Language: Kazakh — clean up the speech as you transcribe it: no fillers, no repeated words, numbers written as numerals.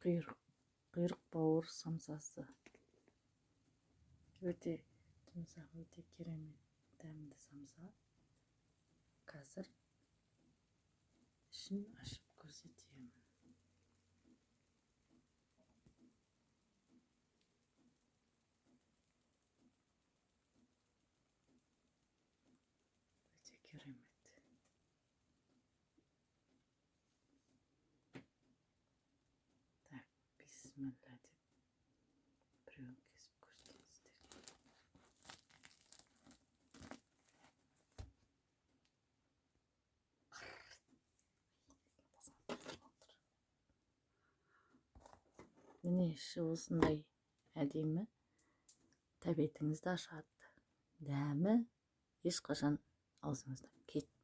құйрық бауыр самсасы. Өте жұмсақ, өте керемет дәмді самса. Қазір ішін ашып көрсетемін. Өте керемет. Так, бисмилла деп біреуін кесіп көрсетіңіздер. Міне іші осындай әдемі, тәбетіңізді ашады. Дәмі ешқашан аузыңыздан кетпейді.